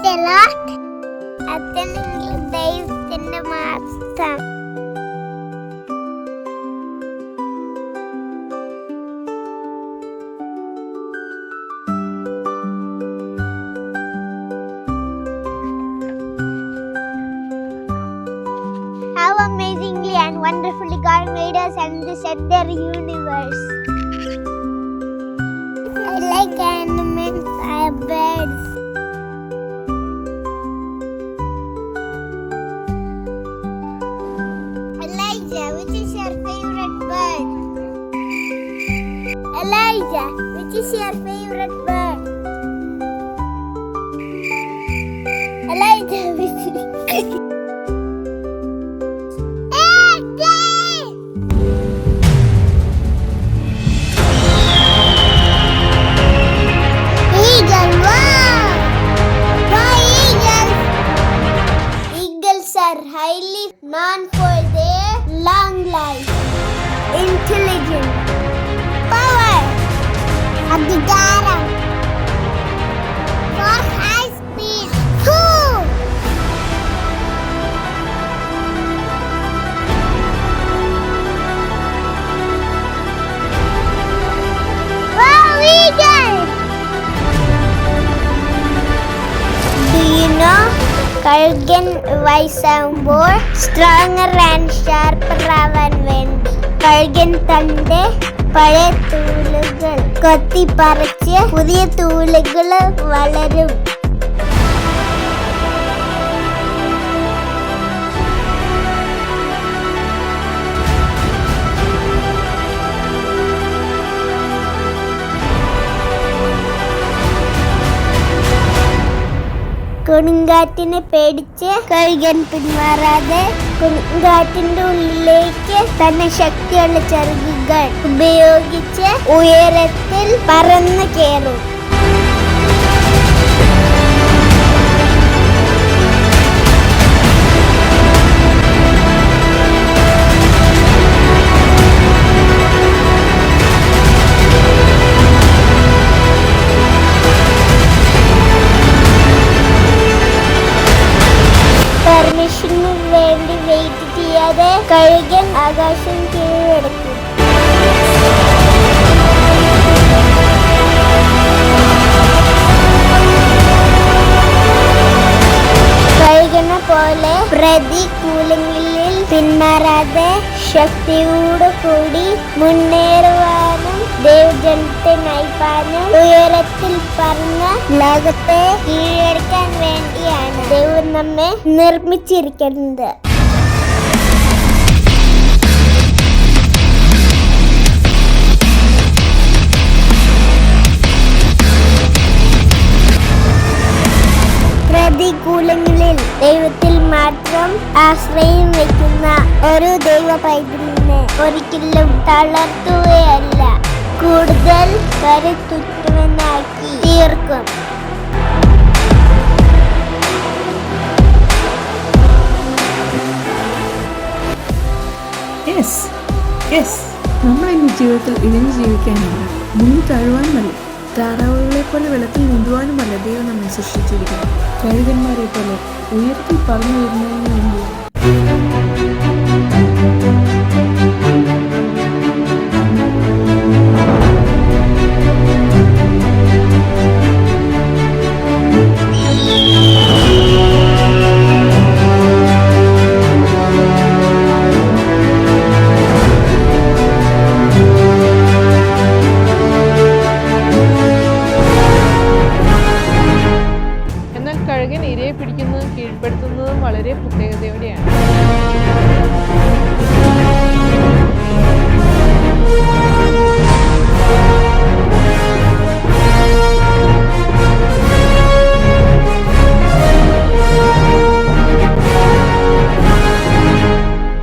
the Lord. അതെന്നെങ്കിലും ദൈവത്തിന്റെ മാസം. How amazingly and wonderfully God made us and this entire universe. I like animals, birds. Elijah, which is your favorite bird? Elijah, which is your favorite bird? Elijah, which is... Are highly known for their long life, intelligence, power, adhikaram, for high speed. Wow, eagle! Do you know? കഴുകൻ വയസ്സാകുമ്പോൾ stronger and sharper ആവാൻ വേണ്ടി കഴുകൻ തന്റെ പഴയ തൂലുകൾ കൊത്തിപ്പറിച്ച് പുതിയ തൂലുകൾ വളരും. കൊടുങ്കാറ്റിനെ പേടിച്ച് കഴുകൻ പിന്മാറാതെ കൊടുങ്കാറ്റിന്റെ ഉള്ളിലേക്ക് തന്നെ ശക്തിയുള്ള ചിറകുകൾ ഉപയോഗിച്ച് ഉയരത്തിൽ പറന്നു കയറും. പെർമിഷന് വേണ്ടി വെയിറ്റ് ചെയ്യാതെ കഴുകൻ ആകാശം കീഴടക്കും. കഴുകനെ പോലെ പ്രതികൂലങ്ങളിൽ പിന്മാറാതെ ശക്തിയോടു കൂടി മുന്നേറുവാനും ദൈവജനത്തെ നയിപ്പാനും ഉയരത്തിൽ പറന്ന് ലോകത്തെ കീഴടക്കാൻ വേണ്ടിയാണ് ദൈവം നമ്മെ നിർമ്മിച്ചിരിക്കുന്നത്. പ്രതികൂലങ്ങളിൽ ദൈവത്തിൽ മാത്രം ആശ്രയം വയ്ക്കുന്ന ഒരു ദൈവ പൈതലിനെ ഒരിക്കലും തളർത്തുകയല്ല, കൂടുതൽ കരുത്തുറ്റവനാക്കി തീർക്കും. നമ്മൾ ഇന്ന് ജീവിതത്തിൽ ഇഴഞ്ഞു ജീവിക്കാനല്ല, മുങ്ങി താഴുവാനുമല്ല, താറാവുകളെ പോലെ വെള്ളത്തിൽ നീന്തുവാനുമല്ല ദൈവം നമ്മെ സൃഷ്ടിച്ചിരിക്കുന്നു. കഴുകന്മാരെ പോലെ ഉയർത്തി പറന്നു വരുന്നതിന് വേണ്ടിയാണ്. കഴുകൻ ഇരയെ പിടിക്കുന്നതും കീഴ്പ്പെടുത്തുന്നതും വളരെ പ്രത്യേകതയോടെയാണ്.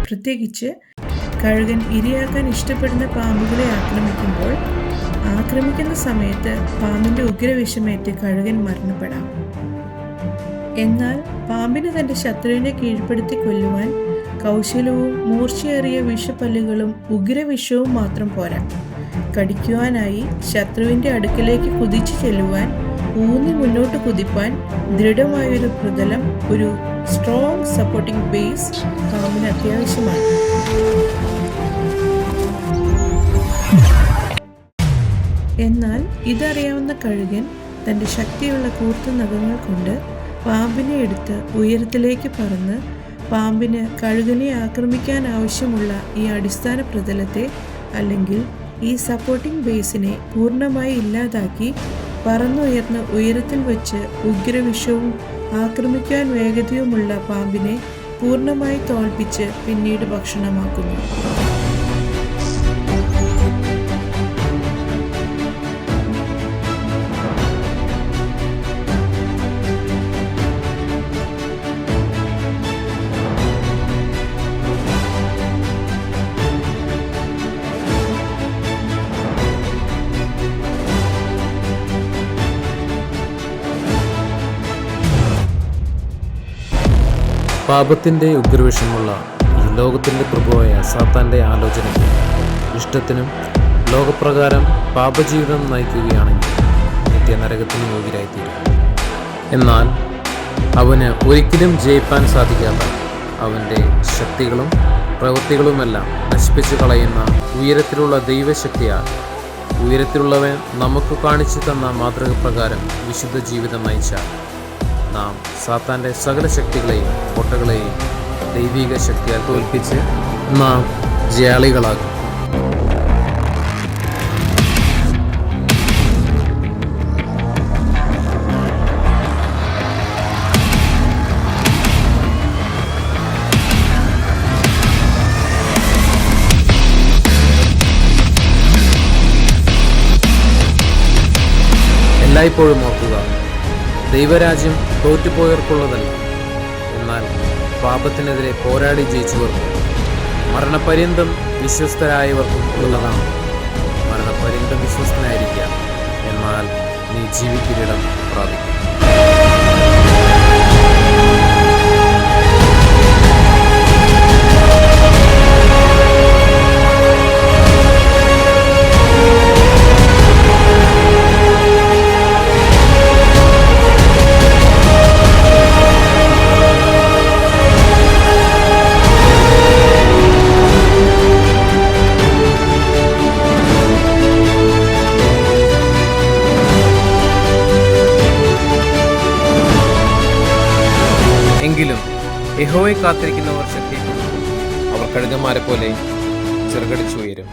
പ്രത്യേകിച്ച് കഴുകൻ ഇരയാക്കാൻ ഇഷ്ടപ്പെടുന്ന പാമ്പുകളെ ആക്രമിക്കുന്ന സമയത്ത് പാമ്പിന്റെ ഉഗ്രവിഷമേറ്റ് കഴുകൻ മരണപ്പെടാം. എന്നാൽ പാമ്പിന് തന്റെ ശത്രുവിനെ കീഴ്പ്പെടുത്തി കൊല്ലുവാൻ കൗശലവും മൂർച്ചയേറിയ വിഷപ്പല്ലുകളും ഉഗ്രവിഷവും മാത്രം പോരാ, കടിക്കുവാനായി ശത്രുവിന്റെ അടുക്കലേക്ക് കുതിച്ചു ചെല്ലുവാൻ ഊന്നി മുന്നോട്ട് കുതിപ്പാൻ ദൃഢമായൊരു പ്രതലം, ഒരു സ്ട്രോങ് സപ്പോർട്ടിംഗ് ബേസ് പാമ്പിന് അത്യാവശ്യമാണ്. എന്നാൽ ഇതറിയാവുന്ന കഴുകൻ തൻ്റെ ശക്തിയുള്ള കൂർത്ത നഖങ്ങൾ കൊണ്ട് പാമ്പിനെ എടുത്ത് ഉയരത്തിലേക്ക് പറന്ന് പാമ്പിന് കഴുകനെ ആക്രമിക്കാൻ ആവശ്യമുള്ള ഈ അടിസ്ഥാന പ്രതലത്തെ അല്ലെങ്കിൽ ഈ സപ്പോർട്ടിംഗ് ബേസിനെ പൂർണ്ണമായി ഇല്ലാതാക്കി പറന്നുയർന്ന് ഉയരത്തിൽ വച്ച് ഉഗ്രവിഷവും ആക്രമിക്കാൻ വേഗതയുമുള്ള പാമ്പിനെ പൂർണ്ണമായി തോൽപ്പിച്ച് പിന്നീട് ഭക്ഷണമാക്കുന്നു. പാപത്തിൻ്റെ ഉഗ്രവിഷമുള്ള ഈ ലോകത്തിൻ്റെ പ്രഭുവായ സാത്താൻ്റെ ആലോചനയ്ക്കും ഇഷ്ടത്തിനും ലോകപ്രകാരം പാപജീവിതം നയിക്കുകയാണെങ്കിൽ നിത്യനരകത്തിന് യോഗ്യരായിത്തീരും. എന്നാൽ അവന് ഒരിക്കലും ജയിപ്പാൻ സാധിക്കാത്ത അവൻ്റെ ശക്തികളും പ്രവൃത്തികളുമെല്ലാം നശിപ്പിച്ചു കളയുന്ന ഉയരത്തിലുള്ള ദൈവശക്തിയാൽ ഉയരത്തിലുള്ളവൻ നമുക്ക് കാണിച്ചു തന്ന മാതൃക പ്രകാരം വിശുദ്ധ ജീവിതം നയിച്ചാൽ നാം സാത്താൻ്റെ സകല ശക്തികളെയും കോട്ടകളെയും ദൈവിക ശക്തിയാൽ തോൽപ്പിച്ച് നാം ജയാളികളാകും. എല്ലായ്പ്പോഴും ഓർക്കുക, ദൈവരാജ്യം തോറ്റുപോയവർക്കുള്ളതല്ല, എന്നാൽ പാപത്തിനെതിരെ പോരാടി ജയിച്ചവർക്കും മരണപര്യന്തം വിശ്വസ്തരായവർക്കും ഉള്ളതാണ്. മരണപര്യന്തം വിശ്വസ്തനായിരിക്കുക, എന്നാൽ നീ ജീവിക്കിരിടം പ്രാപിക്കും. എങ്കിലും യഹോവയെ കാത്തിരിക്കുന്നവർ ശക്തിപ്പെടും, അവർ കഴുകന്മാരെ പോലെ ചിറകടിച്ചുയരും.